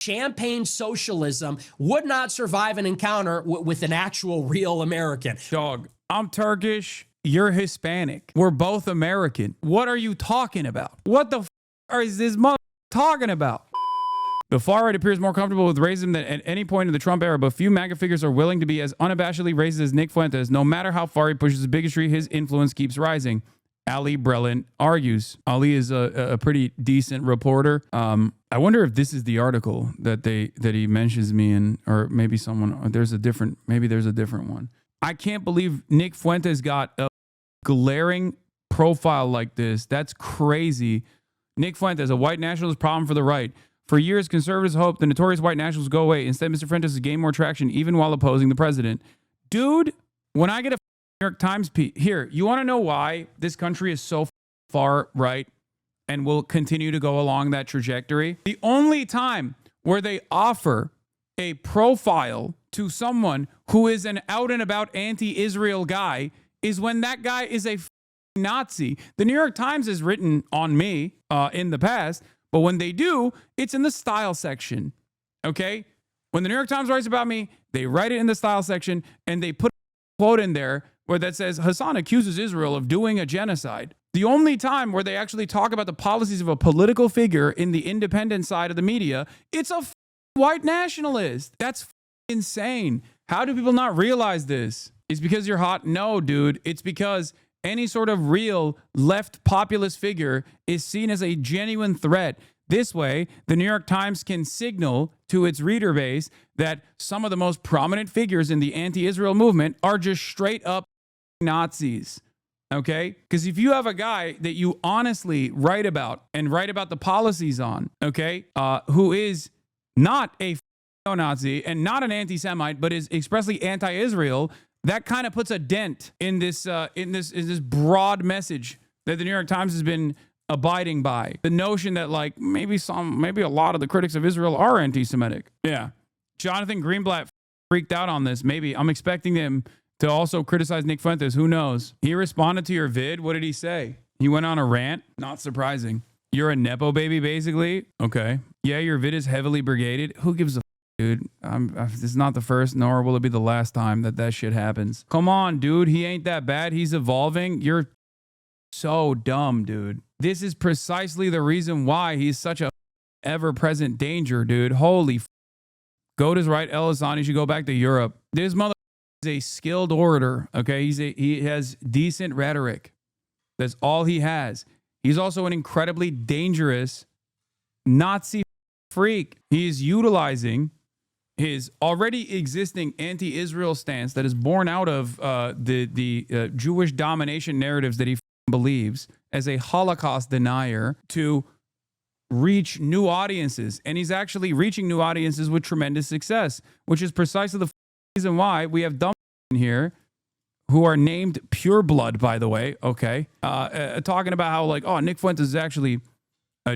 champagne socialism would not survive an encounter with an actual real American. Dog, I'm Turkish. You're Hispanic. We're both American. What are you talking about? What the is this mother talking about? The far right appears more comfortable with racism than at any point in the Trump era, but few MAGA figures are willing to be as unabashedly racist as Nick Fuentes. No matter how far he pushes his bigotry, his influence keeps rising. Ali Brelin argues. Ali is a pretty decent reporter. I wonder if this is the article that he mentions me in, or maybe there's a different one. I can't believe Nick Fuentes got a glaring profile like this. That's crazy. Nick Fuentes, a white nationalist problem for the right. For years, conservatives hoped the notorious white nationalists would go away. Instead, Mr. Fuentes has gained more traction even while opposing the president. Dude, when I get a New York Times piece, here, you want to know why this country is so far right and will continue to go along that trajectory? The only time where they offer a profile to someone who is an out and about anti-Israel guy is when that guy is a Nazi. The New York Times has written on me in the past, but when they do, it's in the style section. Okay? When the New York Times writes about me, they write it in the style section and they put a quote in there where that says Hasan accuses Israel of doing a genocide. The only time where they actually talk about the policies of a political figure in the independent side of the media, it's a white nationalist. That's insane. How do people not realize this? It's because you're hot? No, dude. It's because any sort of real left populist figure is seen as a genuine threat. This way, the New York Times can signal to its reader base that some of the most prominent figures in the anti-Israel movement are just straight up Nazis. Okay? Because if you have a guy that you honestly write about and write about the policies on, okay, who is not a Nazi and not an anti-Semite, but is expressly anti-Israel, that kind of puts a dent in this broad message that the New York Times has been abiding by. The notion that like maybe a lot of the critics of Israel are anti-Semitic. Yeah. Jonathan Greenblatt freaked out on this. Maybe I'm expecting him to also criticize Nick Fuentes. Who knows? He responded to your vid. What did he say? He went on a rant. Not surprising. You're a Nepo baby, basically. Okay. Yeah, your vid is heavily brigaded. Who gives a dude? This is not the first, nor will it be the last time that shit happens. Come on, dude. He ain't that bad. He's evolving. You're so dumb, dude. This is precisely the reason why he's such a ever-present danger, dude. Holy Goat is right. El Hassani should go back to Europe. This mother is a skilled orator, okay? He has decent rhetoric. That's all he has. He's also an incredibly dangerous Nazi freak. He is utilizing his already existing anti-Israel stance that is born out of the Jewish domination narratives that he believes as a Holocaust denier to reach new audiences. And he's actually reaching new audiences with tremendous success, which is precisely the reason why we have dumb in here who are named Pure Blood, by the way, okay, talking about how like, oh, Nick Fuentes has actually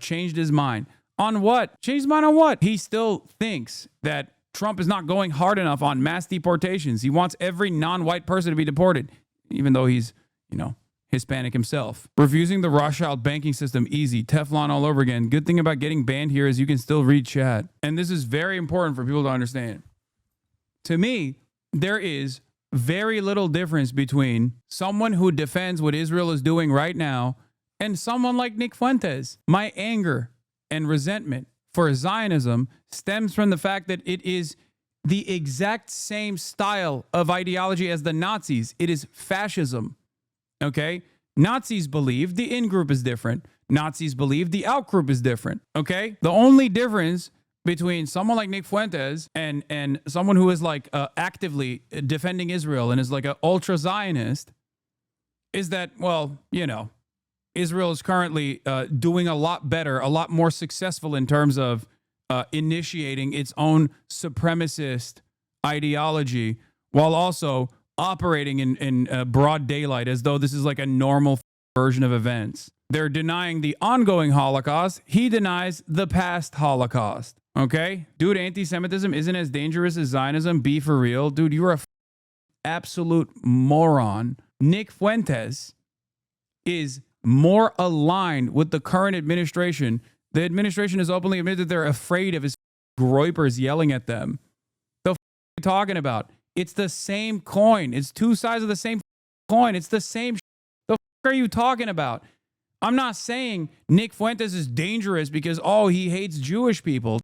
changed his mind. On what? Changed his mind on what? He still thinks that Trump is not going hard enough on mass deportations. He wants every non-white person to be deported, even though he's, Hispanic himself. Refusing the Rothschild banking system, easy. Teflon all over again. Good thing about getting banned here is you can still read chat. And this is very important for people to understand. To me, there is very little difference between someone who defends what Israel is doing right now and someone like Nick Fuentes. My anger and resentment for Zionism stems from the fact that it is the exact same style of ideology as the Nazis. It is fascism. Okay? Nazis believe the in-group is different. Nazis believe the out-group is different. Okay? The only difference between someone like Nick Fuentes and someone who is like actively defending Israel and is like an ultra-Zionist is that, well, Israel is currently doing a lot better, a lot more successful in terms of initiating its own supremacist ideology while also operating in broad daylight as though this is like a normal version of events. They're denying the ongoing Holocaust. He denies the past Holocaust. Okay? Dude, anti-Semitism isn't as dangerous as Zionism. Be for real. Dude, you're a absolute moron. Nick Fuentes is more aligned with the current administration. The administration has openly admitted that they're afraid of his groypers yelling at them. The f are you talking about? It's the same coin. It's two sides of the same coin. It's the same. The f are you talking about? I'm not saying Nick Fuentes is dangerous because, oh, he hates Jewish people. What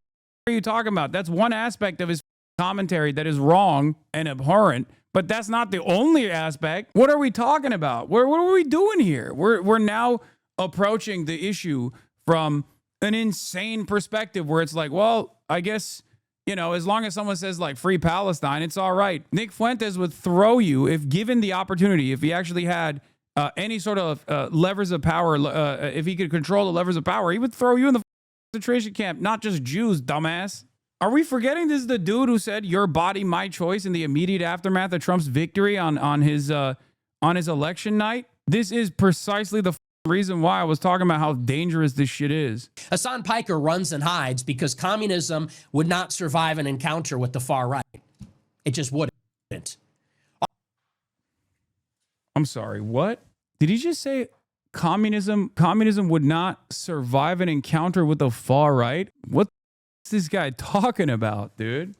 are you talking about? That's one aspect of his commentary that is wrong and abhorrent, but that's not the only aspect. What are we talking about? What are we doing here? We're now approaching the issue from an insane perspective where it's like, well, I guess, you know, as long as someone says like free Palestine, it's all right. Nick Fuentes would throw you, if given the opportunity, if he actually had any sort of levers of power, if he could control the levers of power, he would throw you in the concentration camp, not just Jews, dumbass. Are we forgetting this is the dude who said your body, my choice in the immediate aftermath of Trump's victory on his election night? This is precisely the reason why I was talking about how dangerous this shit is. Hasan Piker runs and hides because communism would not survive an encounter with the far right. It just wouldn't. I'm sorry, what? Did he just say communism would not survive an encounter with the far right? What is this guy talking about, dude?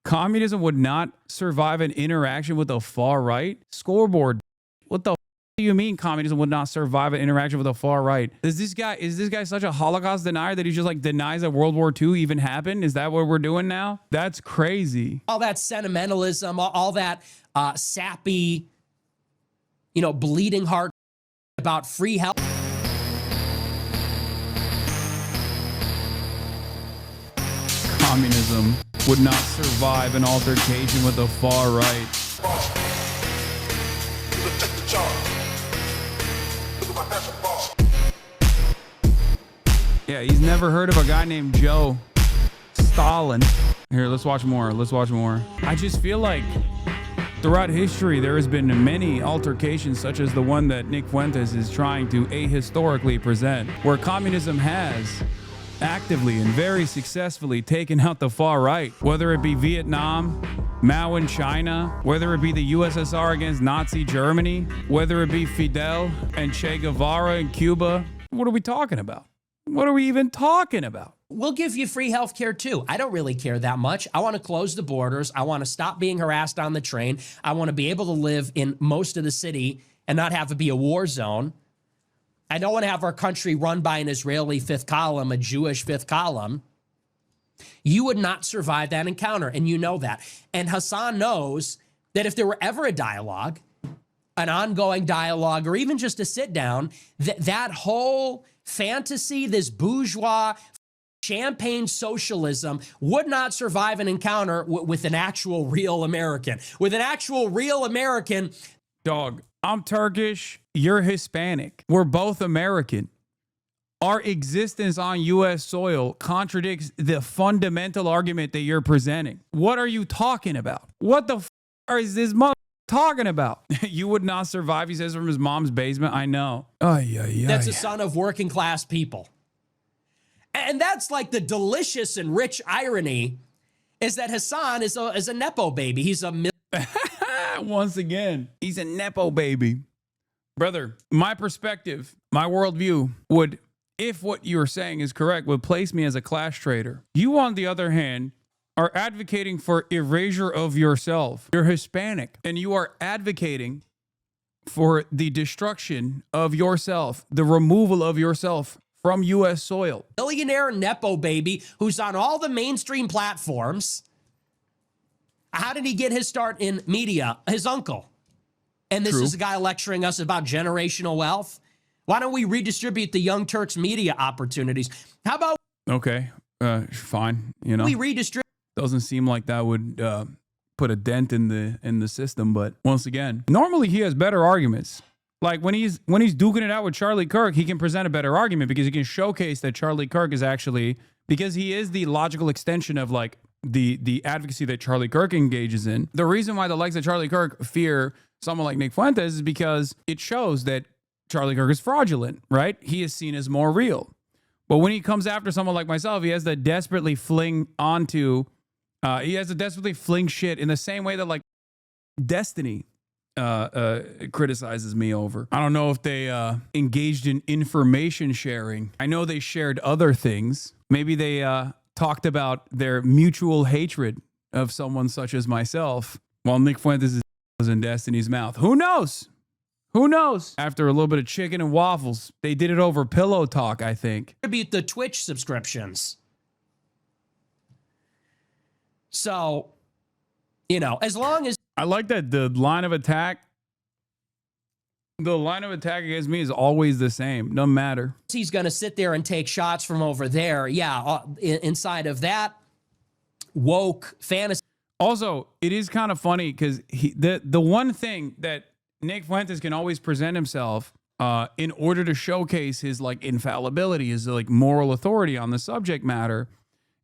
Communism would not survive an interaction with the far right? Scoreboard. What the do you mean communism would not survive an interaction with the far right? Is this guy such a Holocaust denier that he just like denies that World War II even happened? Is that what we're doing now? That's crazy. All that sentimentalism, all that sappy, you know, bleeding heart about free health. Communism would not survive an altercation with the far right. Yeah, he's never heard of a guy named Joe Stalin. Here, let's watch more. Let's watch more. I just feel like throughout history, there has been many altercations such as the one that Nick Fuentes is trying to ahistorically present, where communism has actively and very successfully taken out the far right, whether it be Vietnam, Mao in China, whether it be the USSR against Nazi Germany, whether it be Fidel and Che Guevara in Cuba. What are we talking about? What are we even talking about? We'll give you free health care too. I don't really care that much. I want to close the borders. I want to stop being harassed on the train. I want to be able to live in most of the city and not have to be a war zone. I don't want to have our country run by an Israeli fifth column, a Jewish fifth column. You would not survive that encounter, and you know that. And Hasan knows that if there were ever a dialogue, an ongoing dialogue, or even just a sit down, that whole fantasy, this bourgeois champagne socialism would not survive an encounter with an actual real American. With an actual real American. Dog, I'm Turkish, you're Hispanic. We're both American. Our existence on U.S. soil contradicts the fundamental argument that you're presenting. What are you talking about? What the is this mother talking about? You would not survive, he says, from his mom's basement. I know. That's a son of working class people. And that's like the delicious and rich irony is that Hasan is a Nepo baby. He's a once again, he's a Nepo baby. Brother, my perspective, my worldview would, if what you're saying is correct, would place me as a class traitor. You, on the other hand, are advocating for erasure of yourself. You're Hispanic, and you are advocating for the destruction of yourself, the removal of yourself from U.S. soil. Billionaire Nepo baby who's on all the mainstream platforms. How did he get his start in media? His uncle. And this is a guy lecturing us about generational wealth. Why don't we redistribute the Young Turks media opportunities? How about... Okay, fine. You know, we redistribute... Doesn't seem like that would put a dent in the system. But once again, normally he has better arguments. Like when he's duking it out with Charlie Kirk, he can present a better argument because he can showcase that Charlie Kirk is actually, because he is the logical extension of like the advocacy that Charlie Kirk engages in. The reason why the likes of Charlie Kirk fear someone like Nick Fuentes is because it shows that Charlie Kirk is fraudulent, right? He is seen as more real. But when he comes after someone like myself, he has to desperately fling shit in the same way that like Destiny criticizes me over. I don't know if they engaged in information sharing. I know they shared other things. Maybe they talked about their mutual hatred of someone such as myself, while Nick Fuentes was in Destiny's mouth. Who knows? Who knows? After a little bit of chicken and waffles, they did it over pillow talk, I think. Contribute the Twitch subscriptions. So, you know, as long as I like that the line of attack against me is always the same. No matter. he's going to sit there and take shots from over there, yeah, inside of that woke fantasy. Also, it is kind of funny because the one thing that Nick Fuentes can always present himself in order to showcase his like infallibility, his like moral authority on the subject matter,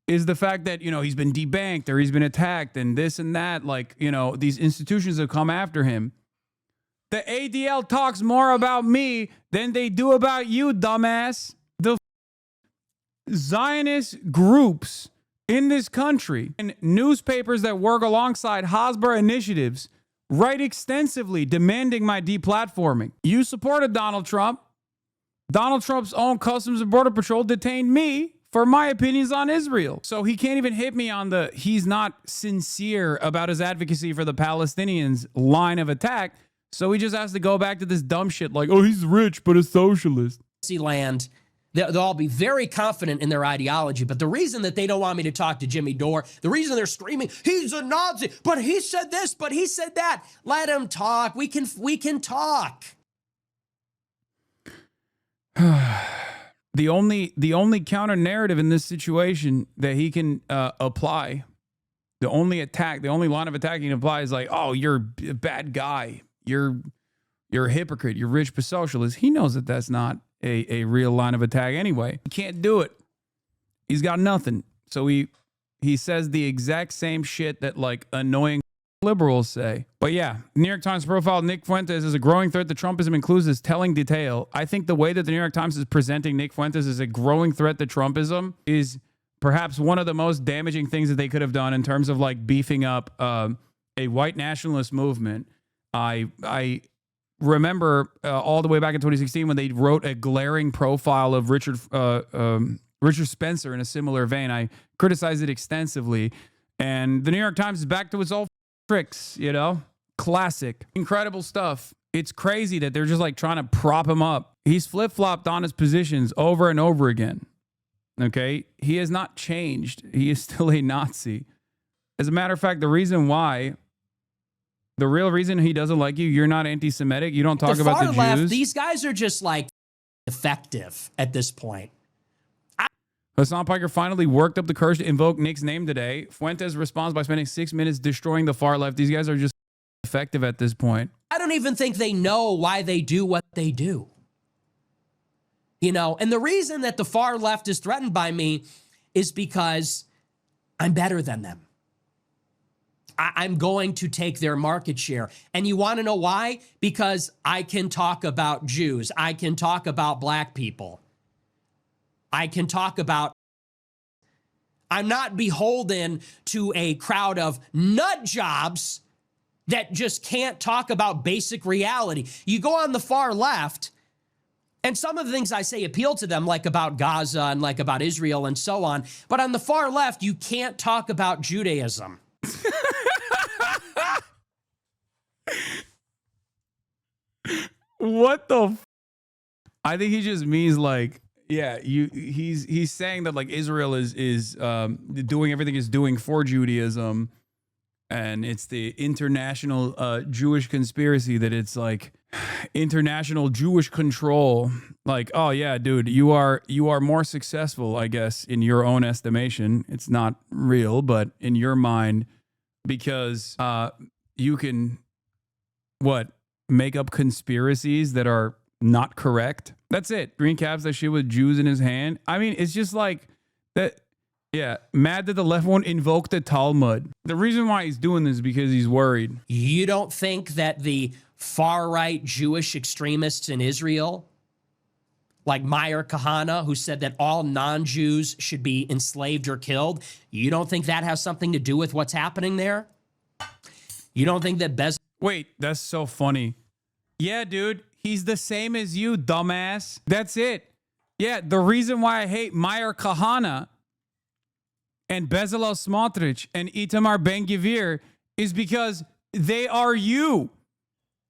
is the fact that, you know, he's been debanked or he's been attacked and this and that. Like, you know, these institutions have come after him. The ADL talks more about me than they do about you, dumbass. The Zionist groups in this country and newspapers that work alongside Hasbara initiatives write extensively demanding my deplatforming. You supported Donald Trump. Donald Trump's own Customs and Border Patrol detained me for my opinions on Israel. So he can't even hit me on the he's not sincere about his advocacy for the Palestinians line of attack. So he just has to go back to this dumb shit like, oh, he's rich, but a socialist. Land. They'll all be very confident in their ideology, but the reason that they don't want me to talk to Jimmy Dore, the reason they're screaming, he's a Nazi, but he said this, but he said that. Let him talk. We can talk. The only counter narrative in this situation that he can apply, the only line of attack he can apply is like, oh, you're a bad guy. You're a hypocrite. You're rich but socialist. He knows that that's not a real line of attack anyway. He can't do it. He's got nothing. So he says the exact same shit that like annoying liberals say. But yeah, New York Times profile Nick Fuentes as a growing threat to Trumpism includes this telling detail. I think the way that the New York Times is presenting Nick Fuentes as a growing threat to Trumpism is perhaps one of the most damaging things that they could have done in terms of like beefing up a white nationalist movement. I remember all the way back in 2016 when they wrote a glaring profile of Richard Spencer in a similar vein. I criticized it extensively. And the New York Times is back to its old tricks, you know? Classic. Incredible stuff. It's crazy that they're just like trying to prop him up. He's flip-flopped on his positions over and over again. Okay? He has not changed. He is still a Nazi. As a matter of fact, the real reason he doesn't like you, you're not anti-Semitic, you don't talk about the Jews. Left, these guys are just like effective at this point. Hasan Piker finally worked up the courage to invoke Nick's name today. Fuentes responds by spending 6 minutes destroying the far left. These guys are just effective at this point. I don't even think they know why they do what they do. You know, and the reason that the far left is threatened by me is because I'm better than them. I'm going to take their market share. And you want to know why? Because I can talk about Jews. I can talk about black people. I can talk about, I'm not beholden to a crowd of nut jobs that just can't talk about basic reality. You go on the far left, and some of the things I say appeal to them, like about Gaza and like about Israel and so on. But on the far left, you can't talk about Judaism. What the I think he just means like, yeah, he's saying that like Israel is doing everything it's doing for Judaism, and it's the international Jewish conspiracy, that it's like international Jewish control. Like, oh yeah, dude, you are more successful, I guess, in your own estimation. It's not real, but in your mind, because you can make up conspiracies that are not correct. That's it. Green caps that shit with Jews in his hand. I mean, it's just like that. Yeah, mad that the left won't invoke the Talmud. The reason why he's doing this is because he's worried. You don't think that the far-right Jewish extremists in Israel, like Meir Kahane, who said that all non-Jews should be enslaved or killed, you don't think that has something to do with what's happening there? You don't think that Wait, that's so funny. Yeah, dude, he's the same as you, dumbass. That's it. Yeah, the reason why I hate Meir Kahane and Bezalel Smotrich and Itamar Ben-Gvir is because they are you.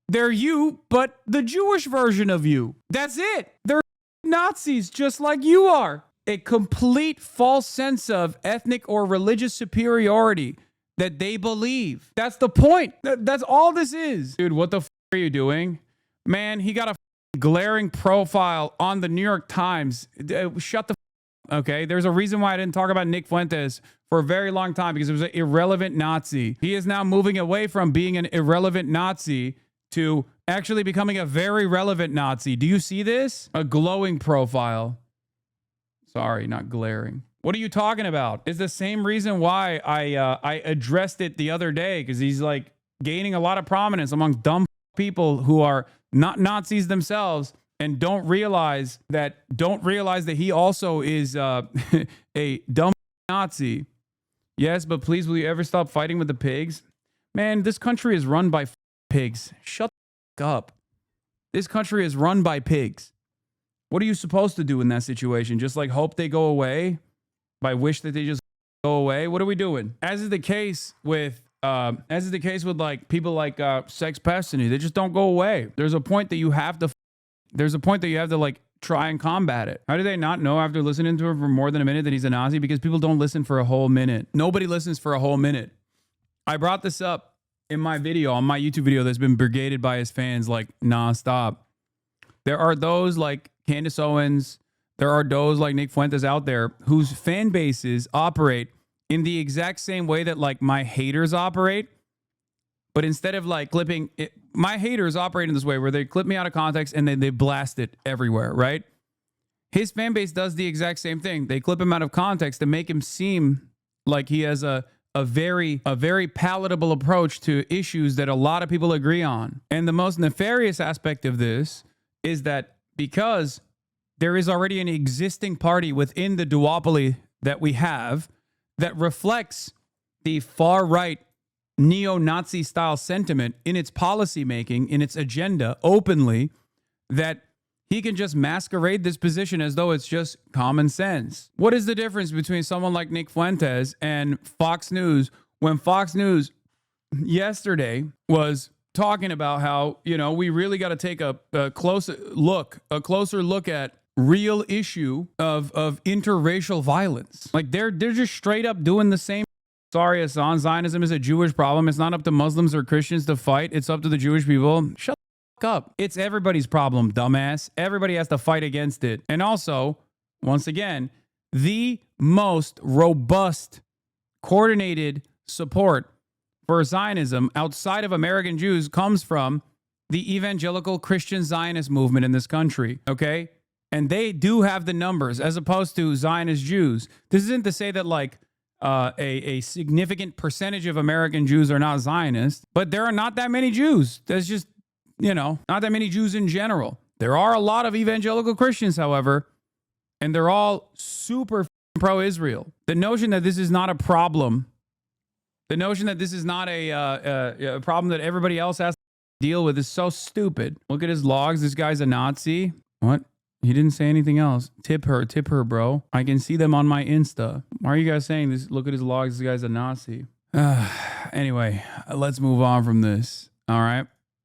They're you, but the Jewish version of you. That's it. They're Nazis just like you are. A complete false sense of ethnic or religious superiority that they believe. That's the point. That's all this is. Dude, what the are you doing? Man, he got a glaring profile on the New York Times. Shut the okay? There's a reason why I didn't talk about Nick Fuentes for a very long time, because it was an irrelevant Nazi. He is now moving away from being an irrelevant Nazi to actually becoming a very relevant Nazi. Do you see this? A glowing profile. Sorry, not glaring. What are you talking about? It's the same reason why I addressed it the other day, because he's like gaining a lot of prominence among dumb people who are not Nazis themselves and don't realize that he also is a dumb Nazi. Yes, but please, will you ever stop fighting with the pigs? Man, this country is run by pigs. Shut the up. This country is run by pigs. What are you supposed to do in that situation? Just like hope they go away? By wish that they just go away? What are we doing? As is the case with like people like Sex Pestany, they just don't go away. There's a point that you have to like try and combat it. How do they not know after listening to him for more than a minute that he's a Nazi? Because people don't listen for a whole minute. Nobody listens for a whole minute. I brought this up in my video, on my YouTube video, that's been brigaded by his fans like nonstop. There are those like Candace Owens, there are those like Nick Fuentes out there whose fan bases operate in the exact same way that like my haters operate. But instead of like clipping it, my haters operate in this way where they clip me out of context and then they blast it everywhere, right? His fan base does the exact same thing. They clip him out of context to make him seem like he has a very palatable approach to issues that a lot of people agree on. And the most nefarious aspect of this is that because there is already an existing party within the duopoly that we have that reflects the far-right neo-Nazi style sentiment in its policymaking, in its agenda openly, that he can just masquerade this position as though it's just common sense. What is the difference between someone like Nick Fuentes and Fox News when Fox News yesterday was talking about how, you know, we really got to take a closer look at real issue of interracial violence. Like they're just straight up doing the same. Sorry, Hassan, Zionism is a Jewish problem. It's not up to Muslims or Christians to fight. It's up to the Jewish people. Shut the fuck up. It's everybody's problem, dumbass. Everybody has to fight against it. And also, once again, the most robust, coordinated support for Zionism outside of American Jews comes from the evangelical Christian Zionist movement in this country, okay? And they do have the numbers as opposed to Zionist Jews. This isn't to say that like a significant percentage of American Jews are not Zionists, but there are not that many Jews. There's just, you know, not that many Jews in general. There are a lot of evangelical Christians, however, and they're all super pro-Israel. The notion that this is not a problem, the notion that this is not a problem that everybody else has to deal with is so stupid. Look at his logs. This guy's a Nazi. What? He didn't say anything else. Tip her, bro. I can see them on my Insta. Why are you guys saying this? Look at his logs. This guy's a Nazi. Anyway, let's move on from this. All right.